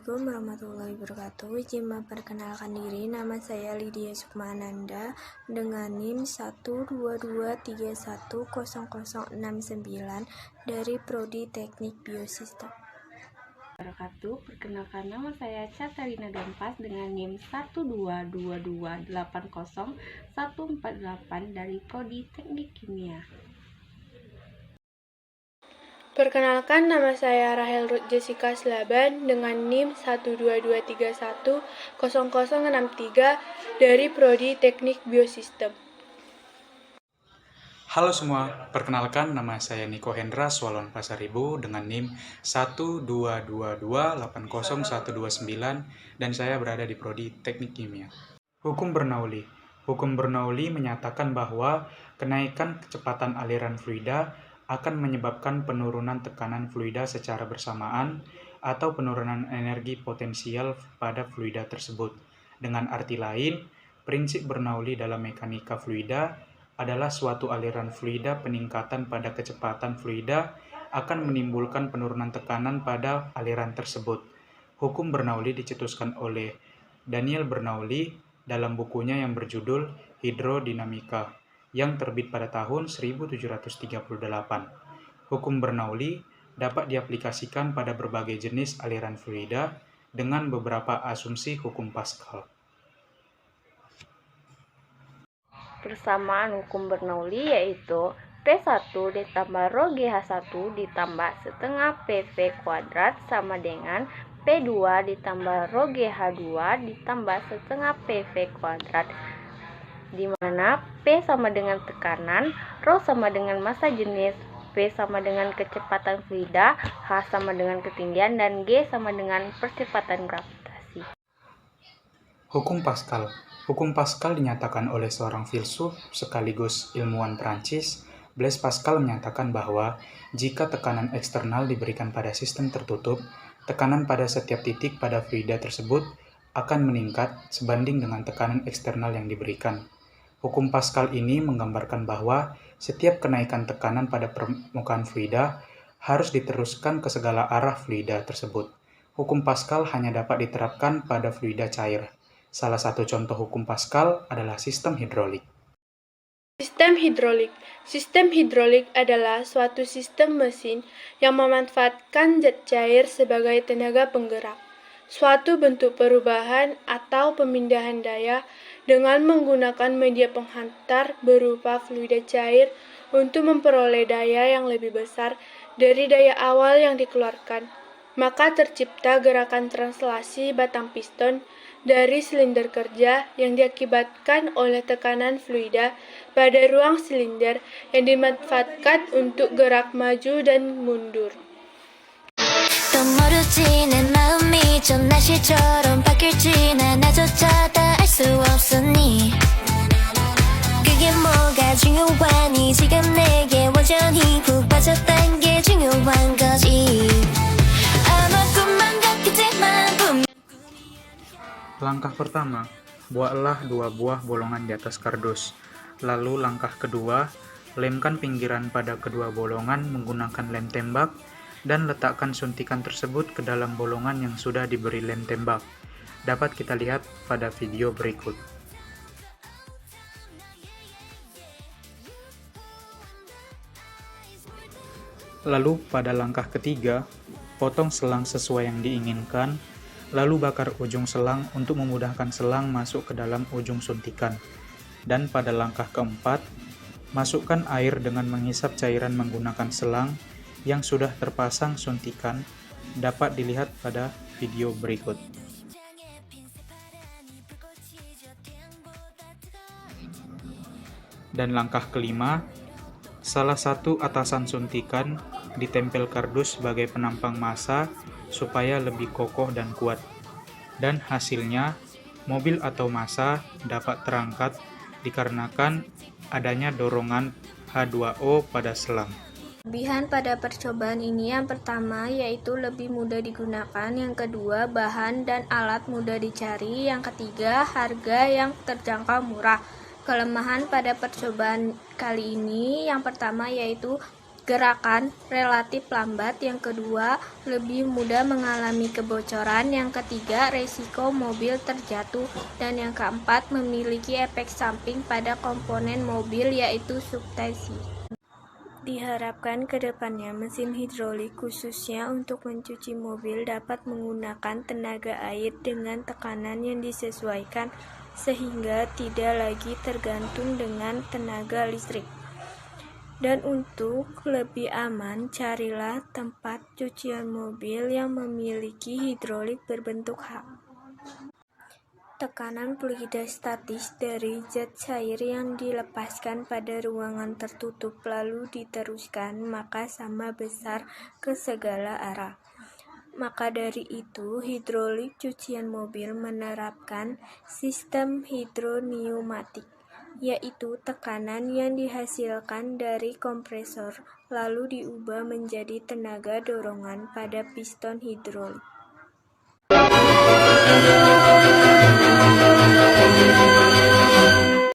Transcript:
Assalamualaikum warahmatullahi wabarakatuh. Izin memperkenalkan diri, nama saya Lydia Sukmananda dengan NIM 122310069 dari Prodi Teknik Biosistem. Perkenalkan, nama saya Catarina Dompas dengan NIM 122280148 dari Prodi Teknik Kimia. Perkenalkan, nama saya Rahel Ruth Jessica Slaban dengan NIM 122310063 dari Prodi Teknik Biosistem. Halo semua, perkenalkan nama saya Niko Hendra Swalon Pasaribu dengan NIM 122280129 dan saya berada di Prodi Teknik Kimia. Hukum Bernoulli. Hukum Bernoulli menyatakan bahwa kenaikan kecepatan aliran fluida akan menyebabkan penurunan tekanan fluida secara bersamaan atau penurunan energi potensial pada fluida tersebut. Dengan arti lain, prinsip Bernoulli dalam mekanika fluida adalah suatu aliran fluida peningkatan pada kecepatan fluida akan menimbulkan penurunan tekanan pada aliran tersebut. Hukum Bernoulli dicetuskan oleh Daniel Bernoulli dalam bukunya yang berjudul Hidrodinamika yang terbit pada tahun 1738. Hukum Bernoulli dapat diaplikasikan pada berbagai jenis aliran fluida dengan beberapa asumsi hukum Pascal. Persamaan hukum Bernoulli yaitu P1 ditambah rho GH1 ditambah setengah PV kuadrat sama dengan P2 ditambah rho GH2 ditambah setengah PV kuadrat, di mana P sama dengan tekanan, rho sama dengan massa jenis, V sama dengan kecepatan fluida, H sama dengan ketinggian, dan G sama dengan percepatan gravitasi. Hukum Pascal. Hukum Pascal dinyatakan oleh seorang filsuf sekaligus ilmuwan Prancis. Blaise Pascal menyatakan bahwa jika tekanan eksternal diberikan pada sistem tertutup, tekanan pada setiap titik pada fluida tersebut akan meningkat sebanding dengan tekanan eksternal yang diberikan. Hukum Pascal ini menggambarkan bahwa setiap kenaikan tekanan pada permukaan fluida harus diteruskan ke segala arah fluida tersebut. Hukum Pascal hanya dapat diterapkan pada fluida cair. Salah satu contoh hukum Pascal adalah sistem hidrolik. Sistem hidrolik adalah suatu sistem mesin yang memanfaatkan zat cair sebagai tenaga penggerak. Suatu bentuk perubahan atau pemindahan daya dengan menggunakan media penghantar berupa fluida cair untuk memperoleh daya yang lebih besar dari daya awal yang dikeluarkan. Maka tercipta gerakan translasi batang piston dari silinder kerja yang diakibatkan oleh tekanan fluida pada ruang silinder yang dimanfaatkan untuk gerak maju dan mundur. Langkah pertama, buatlah 2 buah bolongan di atas kardus. Lalu langkah kedua, lemkan pinggiran pada kedua bolongan menggunakan lem tembak dan letakkan suntikan tersebut ke dalam bolongan yang sudah diberi lem tembak. Dapat kita lihat pada video berikut. Lalu pada langkah ketiga, potong selang sesuai yang diinginkan, lalu bakar ujung selang untuk memudahkan selang masuk ke dalam ujung suntikan. Dan pada langkah keempat, masukkan air dengan menghisap cairan menggunakan selang yang sudah terpasang suntikan, dapat dilihat pada video berikut. Dan langkah kelima, salah satu atasan suntikan ditempel kardus sebagai penampang massa supaya lebih kokoh dan kuat. Dan hasilnya, mobil atau massa dapat terangkat dikarenakan adanya dorongan H2O pada selang. Kelebihan pada percobaan ini yang pertama yaitu lebih mudah digunakan, yang kedua bahan dan alat mudah dicari, yang ketiga harga yang terjangkau murah. Kelemahan pada percobaan kali ini yang pertama yaitu gerakan relatif lambat, yang kedua lebih mudah mengalami kebocoran, yang ketiga resiko mobil terjatuh, dan yang keempat memiliki efek samping pada komponen mobil yaitu substansi. Diharapkan ke depannya mesin hidrolik khususnya untuk mencuci mobil dapat menggunakan tenaga air dengan tekanan yang disesuaikan sehingga tidak lagi tergantung dengan tenaga listrik. Dan untuk lebih aman, carilah tempat cucian mobil yang memiliki hidrolik berbentuk H. Tekanan fluida statis dari zat cair yang dilepaskan pada ruangan tertutup lalu diteruskan maka sama besar ke segala arah. Maka dari itu, hidrolik cucian mobil menerapkan sistem hidropneumatik, yaitu tekanan yang dihasilkan dari kompresor lalu diubah menjadi tenaga dorongan pada piston hidrolik.